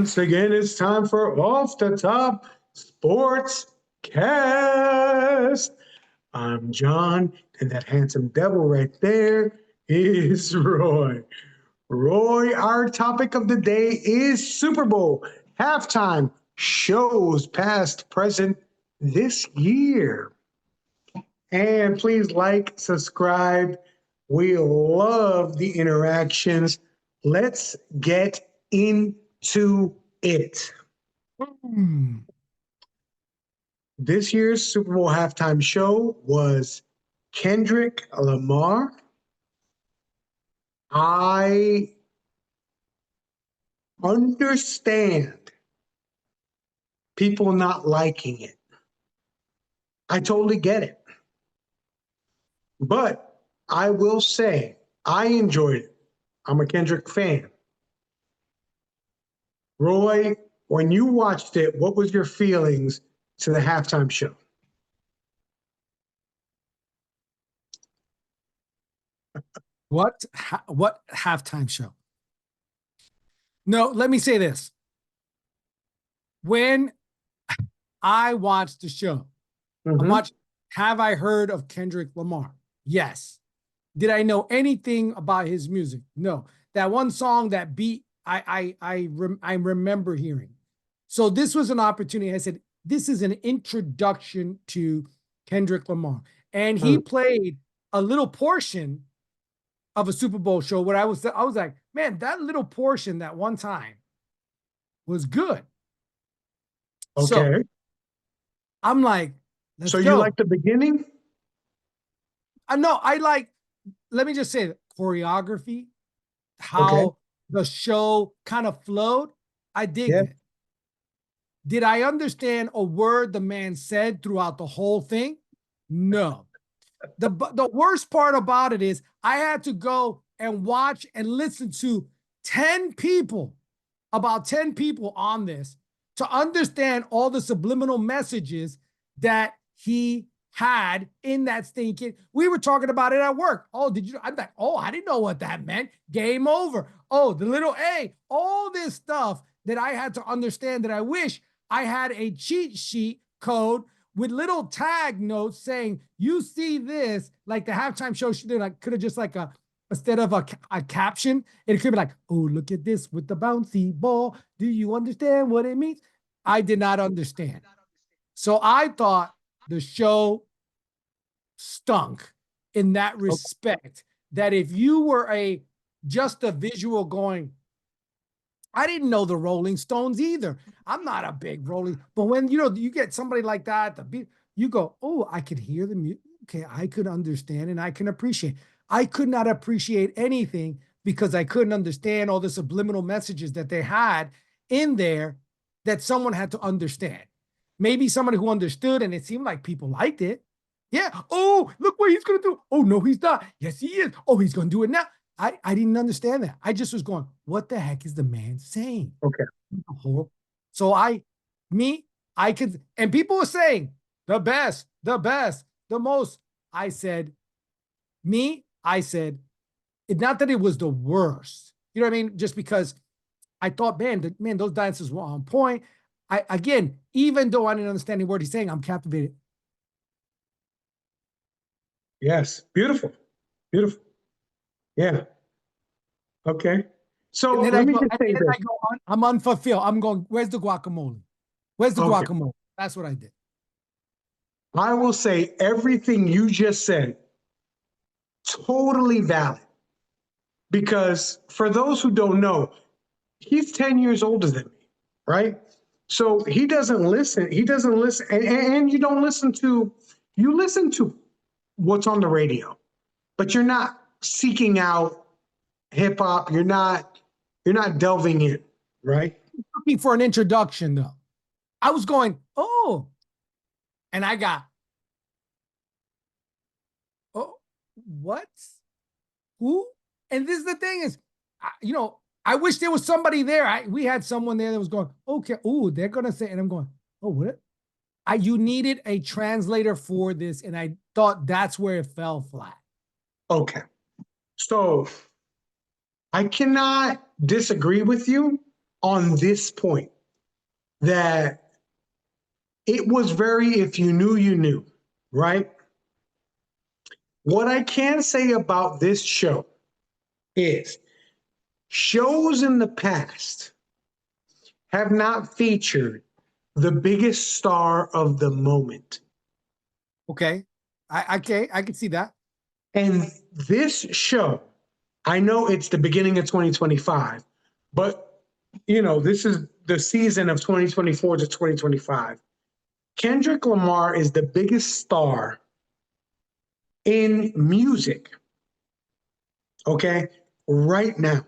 Once again, it's time for Off the Top Sports Cast. I'm John, and that handsome devil right there is Roy. Roy, our topic of the day is Super Bowl halftime shows past, present this year. And please like, subscribe. We love the interactions. Let's get into it. This year's Super Bowl halftime show was Kendrick Lamar. I understand people not liking it. I totally get it. But I will say, I enjoyed it. I'm a Kendrick fan. Roy, when you watched it, what was your feelings to the halftime show? What halftime show? No, let me say this. When I watched the show, have I heard of Kendrick Lamar? Yes. Did I know anything about his music? No. That one song, that beat, I remember hearing. So this was an opportunity. I said, this is an introduction to Kendrick Lamar. And he played a little portion of a Super Bowl show where I was like, man, that little portion that one time was good. Okay. So I'm like, let's go. You like the beginning? No, I like, let me just say that choreography, how the show kind of flowed. I dig it. Did I understand a word the man said throughout the whole thing? No. The worst part about it is I had to go and watch and listen to 10 people, about 10 people on this to understand all the subliminal messages that he had in that stinking. We were talking about it at work. Oh, did you? I'm like, oh, I didn't know what that meant. Game over. Oh, the little A, all this stuff that I had to understand that I wish I had a cheat sheet code with little tag notes saying, you see this, like the halftime show should like could have just like instead of a caption, it could be like, oh, look at this with the bouncy ball. Do you understand what it means? I did not understand. So I thought the show stunk in that respect, that if you were just a visual going, I didn't know the Rolling Stones either. I'm not a big Rolling, but when you get somebody like that, you go, oh, I could hear the music. Okay, I could understand and I can appreciate. I could not appreciate anything because I couldn't understand all the subliminal messages that they had in there that someone had to understand. Maybe somebody who understood and it seemed like people liked it. Yeah. Oh, look what he's going to do. Oh, no, he's not. Yes, he is. Oh, he's going to do it now. I didn't understand that. I just was going, what the heck is the man saying? Okay. So I could, and people were saying the best, the most. I said, it's not that it was the worst. You know what I mean? Just because I thought, man, those dances were on point. Again, even though I didn't understand the word he's saying, I'm captivated. Yes. Beautiful. Beautiful. Yeah. Okay. So let me just say this. I'm unfulfilled. I'm going, where's the guacamole? Where's the guacamole? That's what I did. I will say everything you just said, totally valid. Because for those who don't know, he's 10 years older than me, right? So he doesn't listen. He doesn't listen. And you don't listen to, you listen to what's on the radio, but you're not seeking out hip hop. You're not delving in, right? Looking for an introduction though. I was going, oh, and I got, oh, what? Who? And this is the thing is, I wish there was somebody there. We had someone there that was going, okay, oh, they're going to say, and I'm going, oh, what? You needed a translator for this, and I thought that's where it fell flat. Okay. So I cannot disagree with you on this point that it was very, if you knew, you knew, right? What I can say about this show is shows in the past have not featured the biggest star of the moment. Okay. I can see that. And this show, I know it's the beginning of 2025, but this is the season of 2024 to 2025. Kendrick Lamar is the biggest star in music, okay, right now.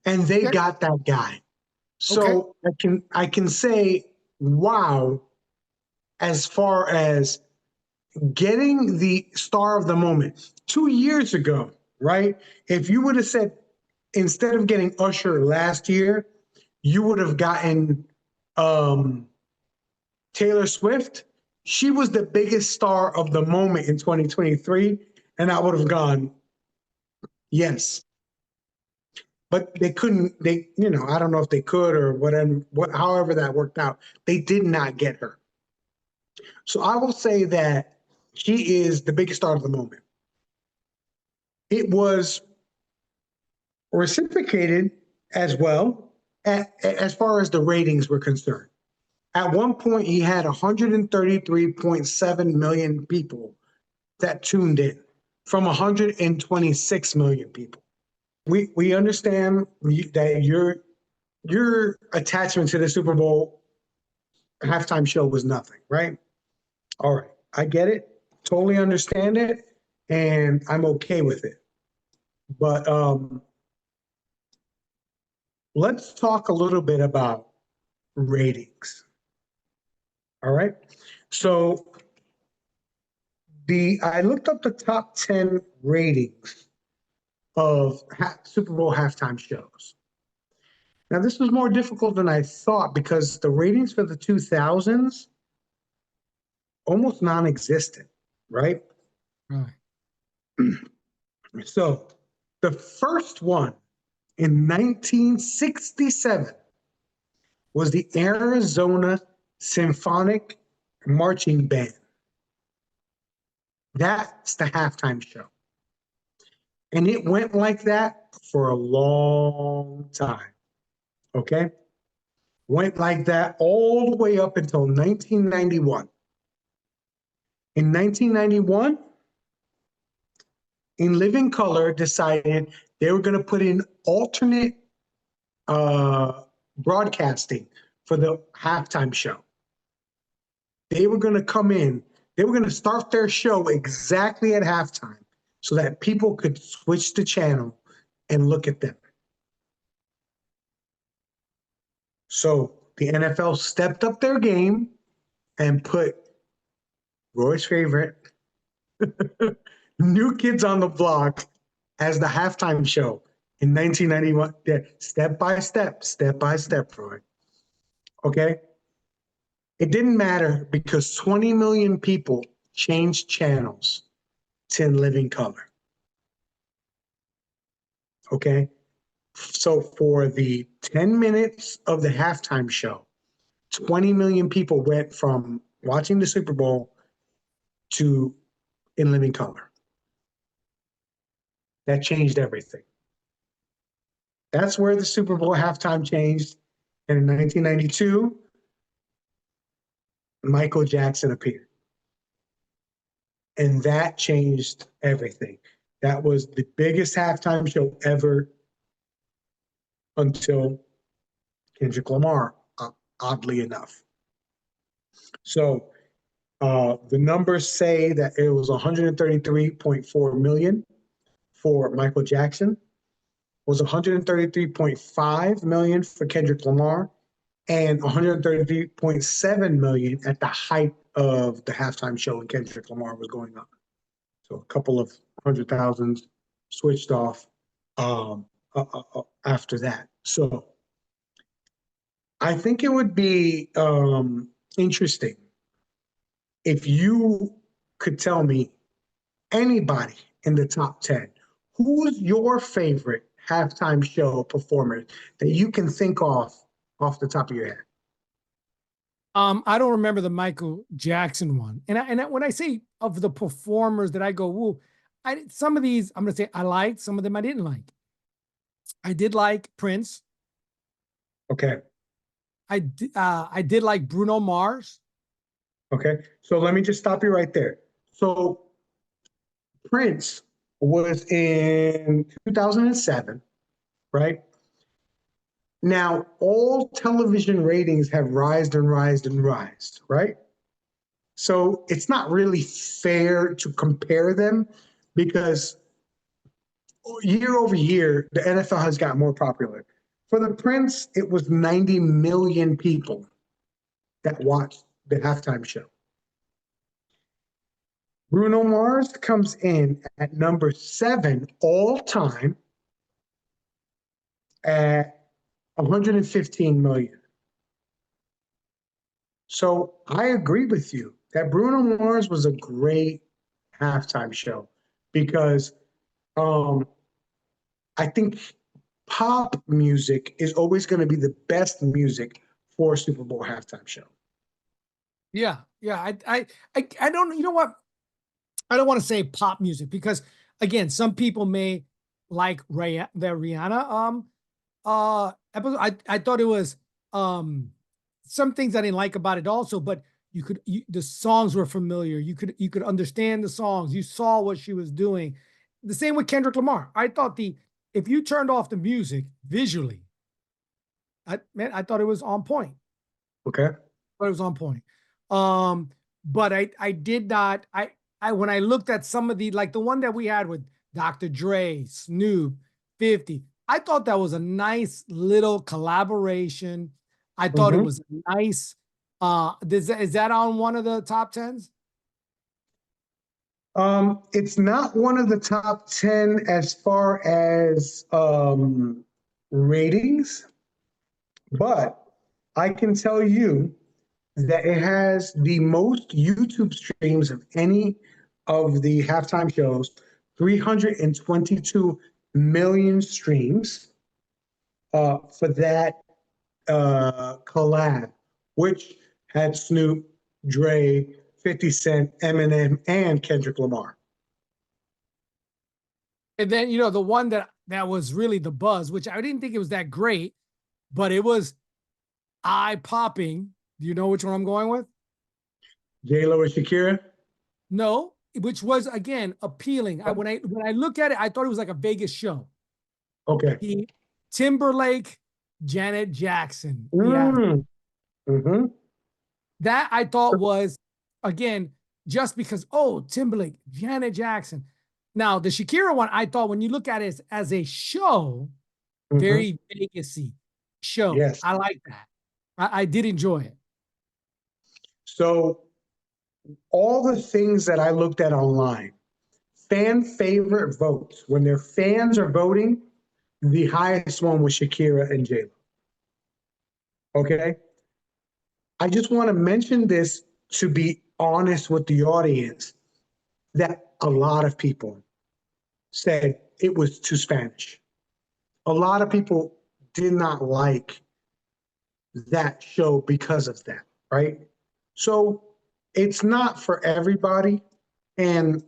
And they Okay. got that guy. Okay. So I can say, wow, as far as getting the star of the moment. 2 years ago, right? If you would have said, instead of getting Usher last year, you would have gotten um, Taylor Swift. She was the biggest star of the moment in 2023, and I would have gone, yes. But they couldn't. I don't know if they could or whatever. However that worked out, they did not get her. So I will say that she is the biggest star of the moment. It was reciprocated as well as far as the ratings were concerned. At one point, he had 133.7 million people that tuned in from 126 million people. We understand that your attachment to the Super Bowl halftime show was nothing, right? All right, I get it, totally understand it, and I'm okay with it. But let's talk a little bit about ratings. All right. So I looked up the top 10 ratings of Super Bowl halftime shows. Now, this was more difficult than I thought because the ratings for the 2000s almost non-existent, right? Right. So the first one in 1967 was the Arizona Symphonic Marching Band. That's the halftime show. And it went like that for a long time. Okay? Went like that all the way up until 1991. In 1991, In Living Color decided they were going to put in alternate broadcasting for the halftime show. They were going to come in, they were going to start their show exactly at halftime so that people could switch the channel and look at them. So the NFL stepped up their game and put Roy's favorite, New Kids on the Block, as the halftime show in 1991. Yeah, step by step, Roy. Okay? It didn't matter because 20 million people changed channels to In Living Color. Okay? So for the 10 minutes of the halftime show, 20 million people went from watching the Super Bowl to In Living Color. That changed everything. That's where the Super Bowl halftime changed. And in 1992, Michael Jackson appeared. And that changed everything. That was the biggest halftime show ever until Kendrick Lamar, oddly enough. So the numbers say that it was 133.4 million for Michael Jackson, was 133.5 million for Kendrick Lamar, and 133.7 million at the height of the halftime show when Kendrick Lamar was going on. So a couple of 100,000 switched off after that. So I think it would be interesting if you could tell me anybody in the top 10, who's your favorite halftime show performer that you can think of off the top of your head? I don't remember the Michael Jackson one. When I say of the performers that I go, woo, some of these I'm gonna say I liked, some of them I didn't like. I did like Prince. Okay. I did like Bruno Mars. Okay. So let me just stop you right there. So Prince was in 2007, right? Now, all television ratings have rised and rised and rised, right? So it's not really fair to compare them because year over year, the NFL has got more popular. For the Prince, it was 90 million people that watched the halftime show. Bruno Mars comes in at number 7 all time at 115 million. So I agree with you that Bruno Mars was a great halftime show because um, I think pop music is always going to be the best music for a Super Bowl halftime show. Yeah, yeah. I don't. You know what? I don't want to say pop music because again, some people may like the Rihanna episode. I thought it was some things I didn't like about it also, but the songs were familiar. You could understand the songs. You saw what she was doing. The same with Kendrick Lamar. I thought if you turned off the music visually, I thought it was on point. Okay. But it was on point. But I did not. When I looked at some of like the one that we had with Dr. Dre, Snoop, 50, I thought that was a nice little collaboration. I thought it was nice. Is that on one of the top tens? It's not one of the top 10 as far as ratings, but I can tell you that it has the most YouTube streams of any of the halftime shows, 322 million streams for that collab, which had Snoop, Dre, 50 Cent, Eminem, and Kendrick Lamar. And then, the one that was really the buzz, which I didn't think it was that great, but it was eye-popping. Do you know which one I'm going with? J-Lo and Shakira? No, which was again appealing. When I look at it, I thought it was like a Vegas show. Okay. Timberlake, Janet Jackson. That I thought was, again, just because, Timberlake, Janet Jackson. Now, the Shakira one, I thought when you look at it as a show, very Vegas-y show. Yes. I like that. I did enjoy it. So all the things that I looked at online, fan favorite votes, when their fans are voting, the highest one was Shakira and J-Lo. Okay. I just want to mention this to be honest with the audience that a lot of people said it was too Spanish. A lot of people did not like that show because of that, right? So it's not for everybody. And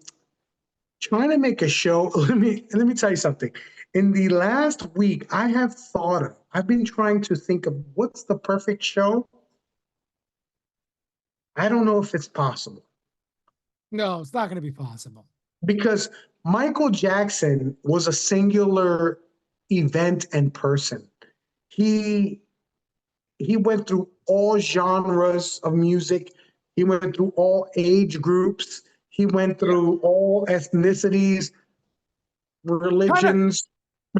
trying to make a show, let me tell you something. In the last week, I've been trying to think of what's the perfect show. I don't know if it's possible. No, it's not going to be possible. Because Michael Jackson was a singular event and person. He went through all genres of music. He went through all age groups. He went through all ethnicities, religions.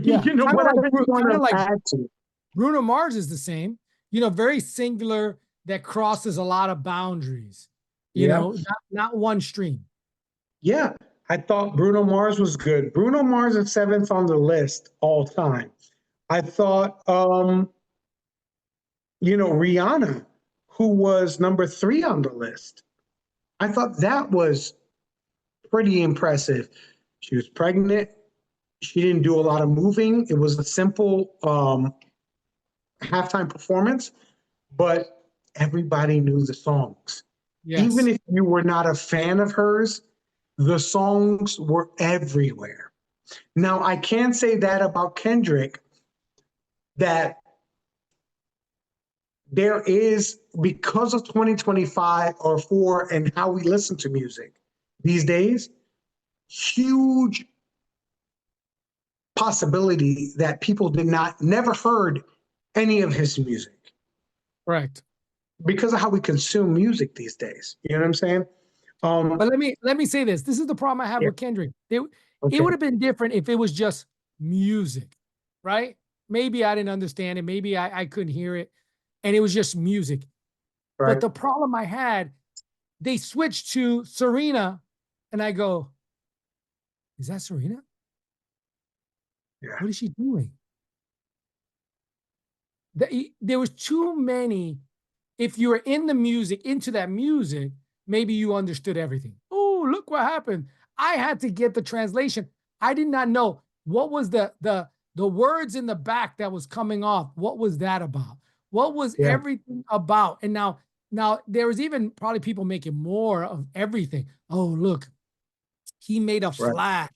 Yeah, Whatever you want to add to. Bruno Mars is the same. Very singular that crosses a lot of boundaries. Not one stream. Yeah, I thought Bruno Mars was good. Bruno Mars is 7th on the list all time. I thought, Rihanna, who was number 3 on the list, I thought that was pretty impressive. She was pregnant. She didn't do a lot of moving. It was a simple halftime performance, but everybody knew the songs. Even Yes. if you were not a fan of hers, the songs were everywhere. Now, I can say that about Kendrick, that there is, because of 2025 or 4 and how we listen to music these days, huge possibility that people did not never heard any of his music Correct. because of how we consume music these days. You know what I'm saying? But let me say this. This is the problem I have Yeah. with Kendrick. It Okay. would have been different if it was just music, right? Maybe I didn't understand it. Maybe I couldn't hear it, and it was just music. But Right. the problem I had, they switched to Serena, and I go, "Is that Serena? Yeah. What is she doing?" There was too many. If you were in the music, into that music, maybe you understood everything. Oh, look what happened. I had to get the translation. I did not know what was the words in the back that was coming off. What was that about? What was Yeah. everything about? And now there was even probably people making more of everything. Oh, look, he made a Right. flag,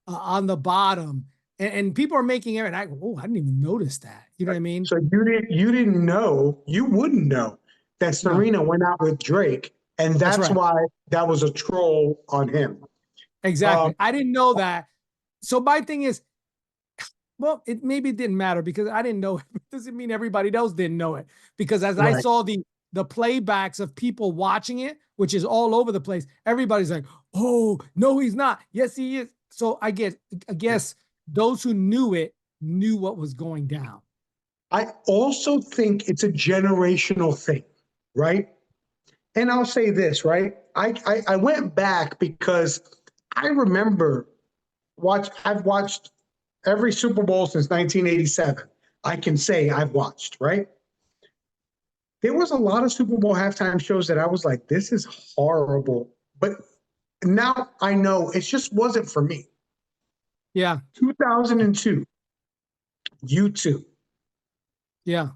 on the bottom, and people are making it. And I go, oh, I didn't even notice that. You know what I mean? So you didn't know, you wouldn't know that No, Serena went out with Drake, and that's that's right. why that was a troll on him. Exactly. Um, I didn't know that. So my thing is, well, it maybe it didn't matter because I didn't know it. It doesn't mean everybody else didn't know it. Because as I right. saw the playbacks of people watching it, which is all over the place, everybody's like, "Oh, no, he's not. Yes, he is." So I guess those who knew it knew what was going down. I also think it's a generational thing, right? And I'll say this, right? I went back because I remember I've watched every Super Bowl since 1987. I can say I've watched, right? There was a lot of Super Bowl halftime shows that I was like, this is horrible. But now I know it just wasn't for me. Yeah, 2002, U2. yeah,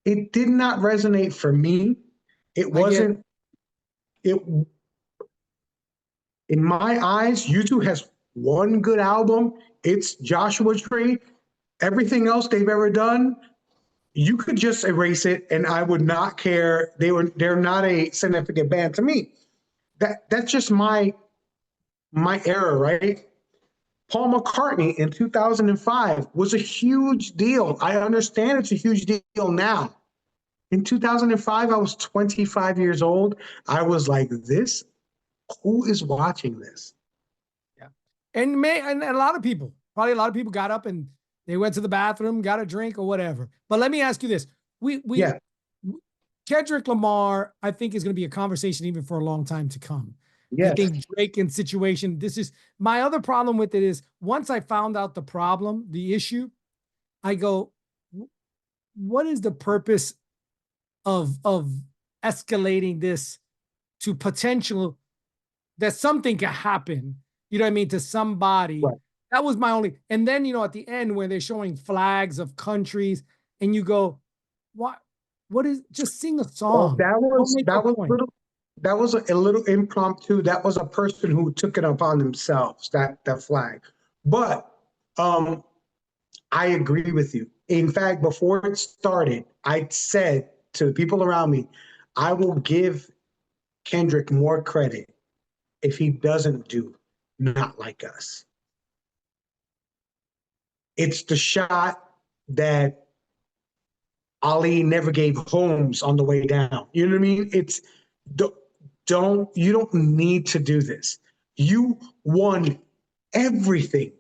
It did not resonate for me. It I get. wasn't, it in my eyes, U2 has one good album. It's Joshua Tree. Everything else they've ever done, you could just erase it and I would not care. They're not a significant band to me. That's just my era, right? Paul McCartney in 2005 was a huge deal. I understand it's a huge deal now. In 2005, I was 25 years old. I was like, this, who is watching this? Yeah. And a lot of people, probably a lot of people got up and they went to the bathroom, got a drink or whatever. But let me ask you this. We Yeah, Kendrick Lamar, I think, is going to be a conversation even for a long time to come. I yes, think Drake and situation, this is my other problem with it is once I found out the problem, the issue, I go, what is the purpose of escalating this to potential that something can happen, you know what I mean, to somebody. right. That was my only, and then, at the end when they're showing flags of countries and you go, what is, just sing a Well, song. Don't make a point. that was a little impromptu. That was a person who took it upon themselves, that flag. But um, I agree with you. In fact, before it started, I said to the people around me, I will give Kendrick more credit if he doesn't do Not Like Us. It's the shot that Ali never gave Holmes on the way down. You know what I mean? It's don't you don't need to do this. You won everything.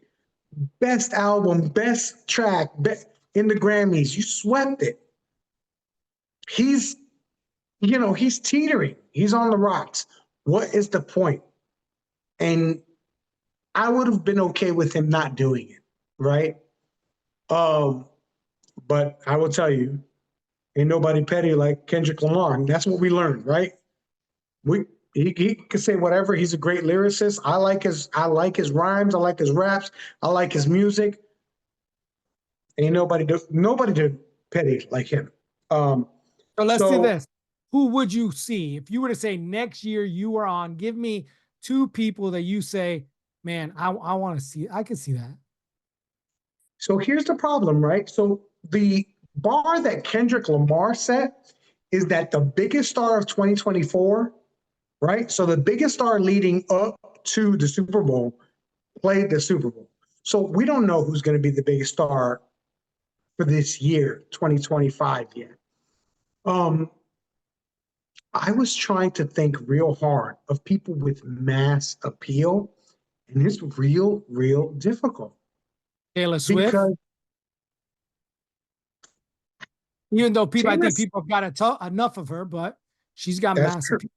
Best album, best track, in the Grammys. You swept it. He's he's teetering. He's on the rocks. What is the point? And I would have been okay with him not doing it, right? Um, but I will tell you, ain't nobody petty like Kendrick Lamar. And that's what we learned, right? We he can say whatever. He's a great lyricist. I like his rhymes. I like his raps. I like his music. Ain't nobody did petty like him. Um, So let's do so this. Who would you see if you were to say next year you were on? Give me two people that you say, man, I want to see. I can see that. so here's the problem, right? So the bar that Kendrick Lamar set is that the biggest star of 2024, right? So the biggest star leading up to the Super Bowl played the Super Bowl. So we don't know who's going to be the biggest star for this year, 2025 yet. Um, I was trying to think real hard of people with mass appeal, and it's real difficult Taylor Swift. because Even though people, I Taylor, think people have got enough of her, but she's got that's massive. true.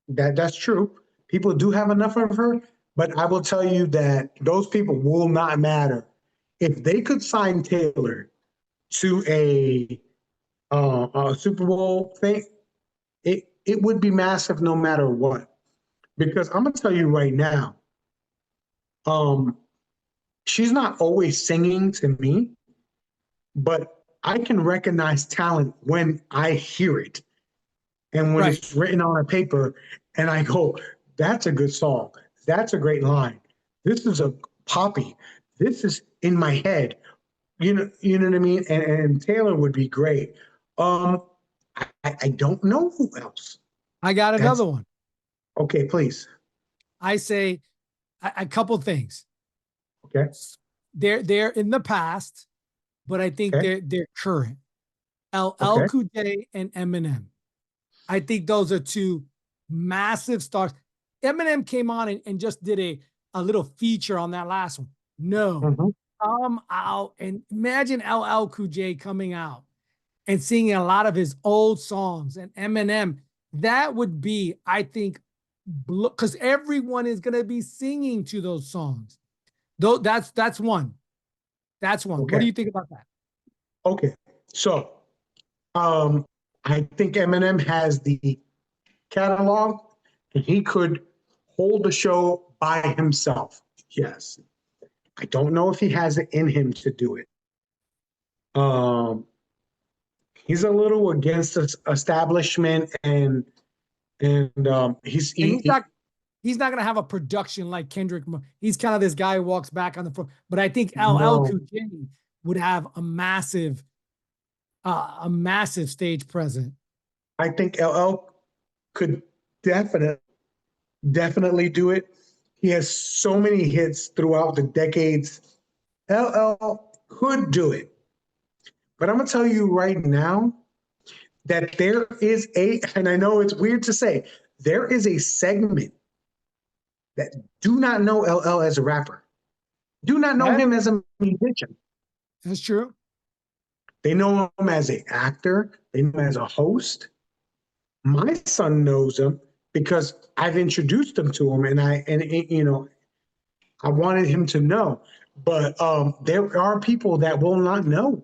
That's true. People do have enough of her, but I will tell you that those people will not matter. If they could sign Taylor to a Super Bowl thing, it would be massive no matter what. Because I'm gonna tell you right now, um, she's not always singing to me, but I can recognize talent when I hear it and when Right. it's written on a paper, and I go, "That's a good song. That's a great line. This is a poppy. This is in my head." You know what I mean? And Taylor would be great. Um, I don't know who else. I got That's another one. okay. Please. I say a couple things. Okay. They're in the past, but I think Okay. they're current. LL Okay. Cool J and Eminem. I think those are two massive stars. Eminem came on and just did a little feature on that last one. No, Mhm. come out and imagine LL Cool J coming out and singing a lot of his old songs and Eminem. That would be, I think, because everyone is going to be singing to those songs. Though that's one. That's one. What do Okay. you think about that? Okay. So, um, I think Eminem has the catalog, and he could hold the show by himself. Yes. I don't know if he has it in him to do it. Um, he's a little against the establishment, and And he's not going to have a production like Kendrick. He's kind of this guy who walks back on the floor. But I think LL no. Cool J would have a massive stage presence. I think LL could definitely do it. He has so many hits throughout the decades. LL could do it. But I'm gonna tell you right now that there is and I know it's weird to say, there is a segment that do not know LL as a rapper, do not know That, him as a musician. that's true. They know him as an actor, they know him as a host. My son knows him because I've introduced him to him, and I wanted him to know. But there are people that will not know.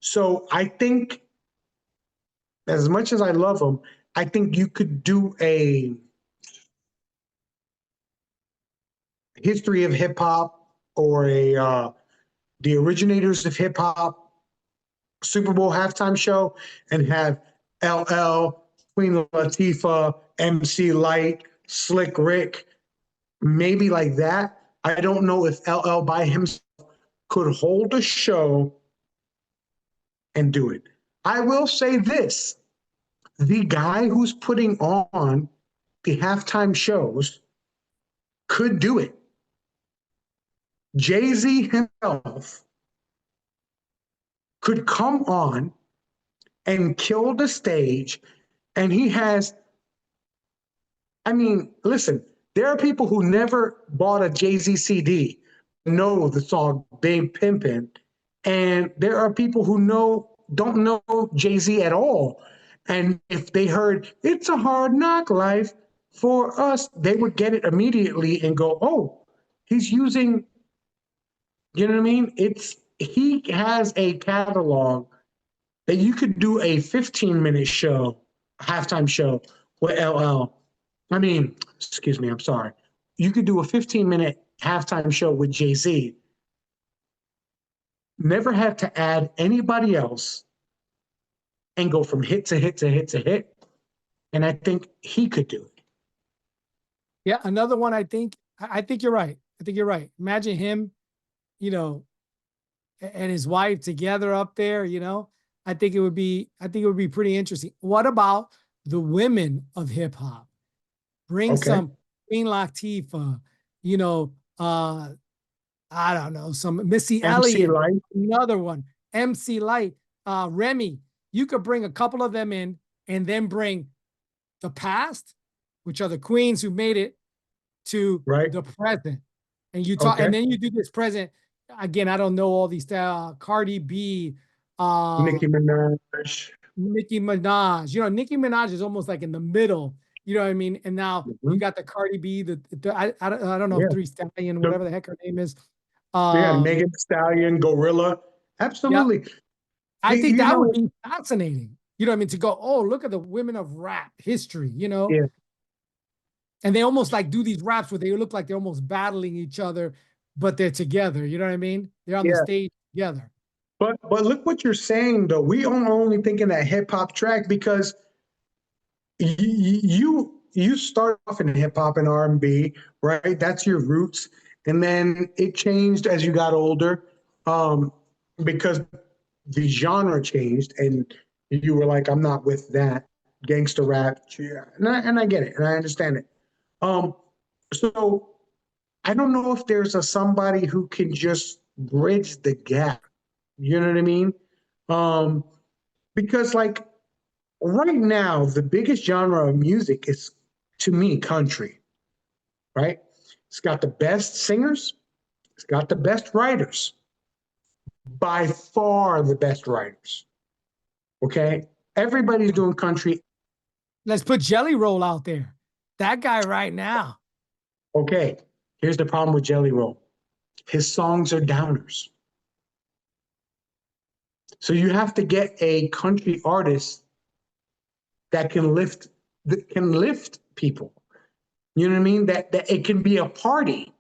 So I think, as much as I love him, I think you could do a history of hip hop or a the originators of hip hop Super Bowl halftime show and have LL, Queen Latifah, MC Light, Slick Rick, maybe like that. I don't know if LL by himself could hold a show and do it. I will say this, the guy who's putting on the halftime shows could do it. Jay-Z himself could come on and kill the stage. And he has, I mean, listen, there are people who never bought a Jay-Z CD, know the song Big Pimpin', and there are people who don't know Jay-Z at all. And if they heard It's a Hard Knock Life for Us, they would get it immediately and go, oh, he's using, you know what I mean? He has a catalog that you could do a 15-minute show, halftime show with LL. I mean, excuse me, I'm sorry. You could do a 15-minute halftime show with Jay-Z never had to add anybody else and go from hit to hit to hit to hit. And I think he could do it. Yeah, another one. I think you're right. I think you're right. Imagine him, you know, and his wife together up there. You know, I think it would be. I think it would be pretty interesting. What about the women of hip hop? Bring Okay. some Queen Latifah. You know, I don't know, some Missy MC Elliott, Light. another one, MC Light, Remy. You could bring a couple of them in, and then bring the past, which are the queens who made it, to Right. the present. And you talk, Okay. and then you do this present. Again, I don't know all these Cardi B, uh Nicki Minaj. Nicki Minaj. You know, Nicki Minaj is almost like in the middle. You know what I mean? And now you Mhm. got the Cardi B, I don't know, Yeah. Three Stallion, The- whatever the heck her name is. yeah. Um, Megan Thee Stallion, Gorilla. yep. Absolutely. I think You that would know, be fascinating. You know what I mean? To go, oh, look at the women of rap history, you know? yeah. And they almost like do these raps where they look like they're almost battling each other, but they're together. You know what I mean? They're on the Yeah. stage together. But look what you're saying though. We are only thinking that hip hop track because you start off in hip hop and R&B, right? That's your roots, and then it changed as you got older, um, because the genre changed, and you were like, "I'm not with that gangster rap," yeah. And I get it, and I understand it. Um, so I don't know if there's a somebody who can just bridge the gap. You know what I mean? Um, because like right now, the biggest genre of music is, to me, country, right? It's got the best singers, it's got the best writers, by far the best writers. Okay. Everybody's doing country. Let's put Jelly Roll out there. That guy right now. Okay. Here's the problem with Jelly Roll, his songs are downers. So you have to get a country artist that can lift people. You know what I mean? That it can be a party.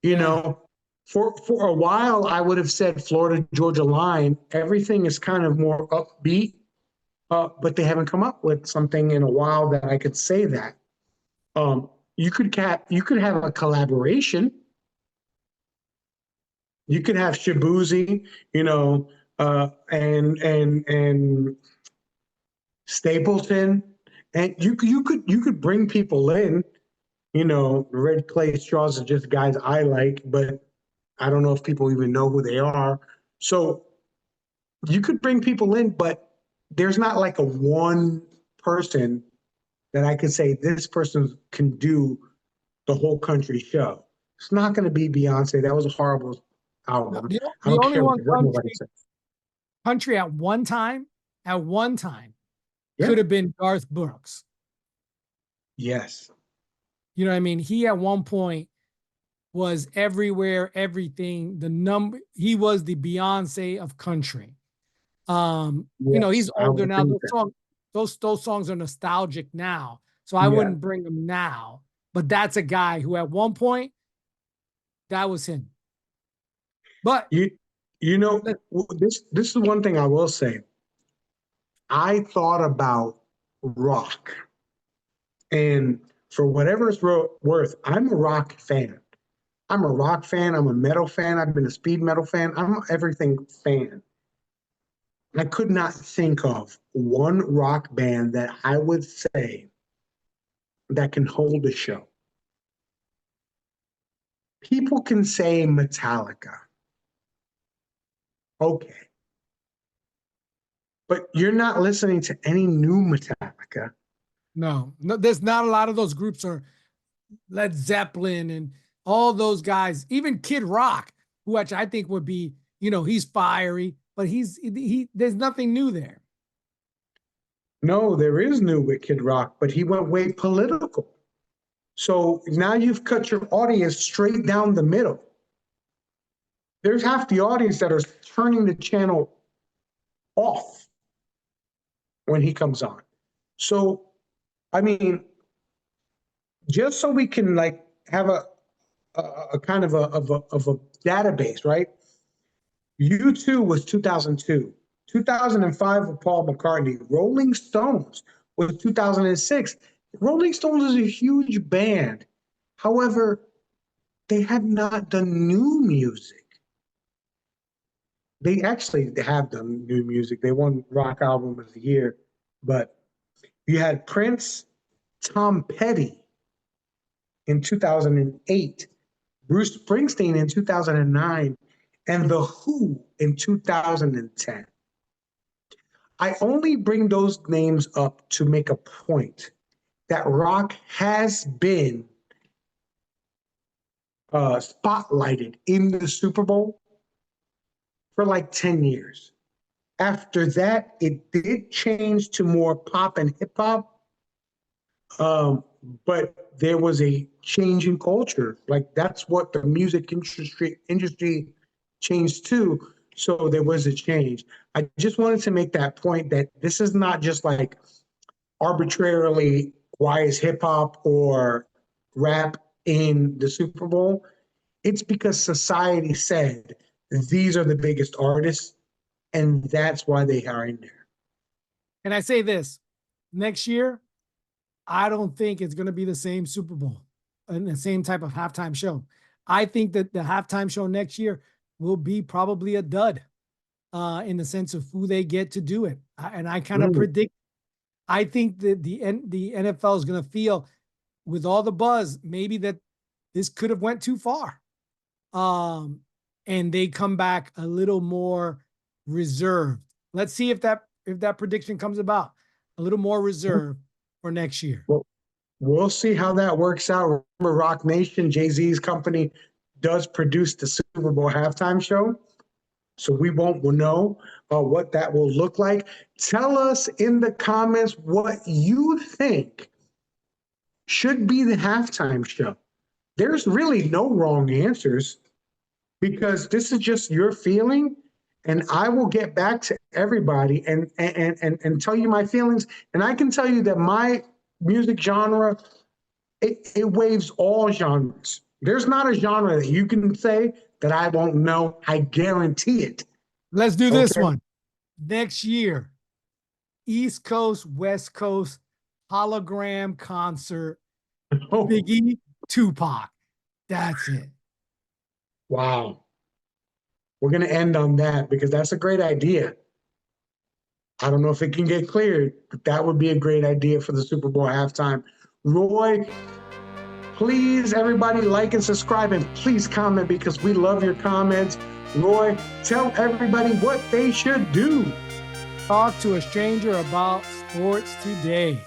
You Yeah. know, for a while, I would have said Florida Georgia Line. Everything is kind of more upbeat, but they haven't come up with something in a while that I could say that. You could have a collaboration. You could have Shabuzi, you know, and Stapleton, and you could bring people in. You know, Red Clay Straws are just guys I like, but I don't know if people even know who they are. So you could bring people in, but there's not like a one person that I could say this person can do the whole country show. It's not going to be Beyonce. That was a horrible No, album. I the don't only care one what nobody says. country at one time Yeah. could have been Garth Brooks. Yes. You know what I mean? He at one point was everywhere, everything. He was the Beyonce of country. You know, Yes. he's I older would now. agree with that. Those songs are nostalgic now. So I Yeah. wouldn't bring him now. But that's a guy who at one point that was him. But You you know let, this is one thing I will say. I thought about rock, and for whatever it's worth, I'm a rock fan. I'm a rock fan. I'm a metal fan. I've been a speed metal fan. I'm an everything fan. I could not think of one rock band that I would say that can hold a show. People can say Metallica, okay, but you're not listening to any new Metallica. no, there's not a lot of those groups are Led Zeppelin and all those guys, even Kid Rock, which I think would be, you know, he's fiery, but he there's nothing new there. No, there is new with Kid Rock, but he went way political. So now you've cut your audience straight down the middle. There's half the audience that are turning the channel off when he comes on. So, I mean, just so we can like have a kind of a database, right? U2 was 2002. 2005 with Paul McCartney. Rolling Stones was 2006. Rolling Stones is a huge band. However, they had not done new music. They actually have done new music. They won Rock Album of the Year. But you had Prince, Tom Petty in 2008, Bruce Springsteen in 2009, and The Who in 2010. I only bring those names up to make a point that rock has been spotlighted in the Super Bowl for like 10 years. After that, it did change to more pop and hip hop, but there was a change in culture. Like that's what the music industry changed too. So there was a change. I just wanted to make that point that this is not just like arbitrarily why is hip hop or rap in the Super Bowl. It's because society said these are the biggest artists, and that's why they are in there. And I say this, next year, I don't think it's going to be the same Super Bowl and the same type of halftime show. I think that the halftime show next year will be probably a dud in the sense of who they get to do it. And I kind of predict, I think that the NFL is going to feel with all the buzz, maybe that this could have went too far. And they come back a little more reserved. Let's see if that prediction comes about, a little more reserved for next year. Well, we'll see how that works out. Remember, Rock Nation, Jay-Z's company, does produce the Super Bowl halftime show. So we won't know what that will look like. Tell us in the comments what you think should be the halftime show. There's really no wrong answers because this is just your feeling. And I will get back to everybody and tell you my feelings. And I can tell you that my music genre, it waves all genres. There's not a genre that you can say that I won't know. I guarantee it. Let's do this one. Next year, East Coast, West Coast, hologram concert, Biggie, Tupac. That's it. Wow. We're going to end on that because that's a great idea. I don't know if it can get cleared, but that would be a great idea for the Super Bowl halftime. Roy, please, everybody, like and subscribe, and please comment because we love your comments. Roy, tell everybody what they should do. Talk to a stranger about sports today.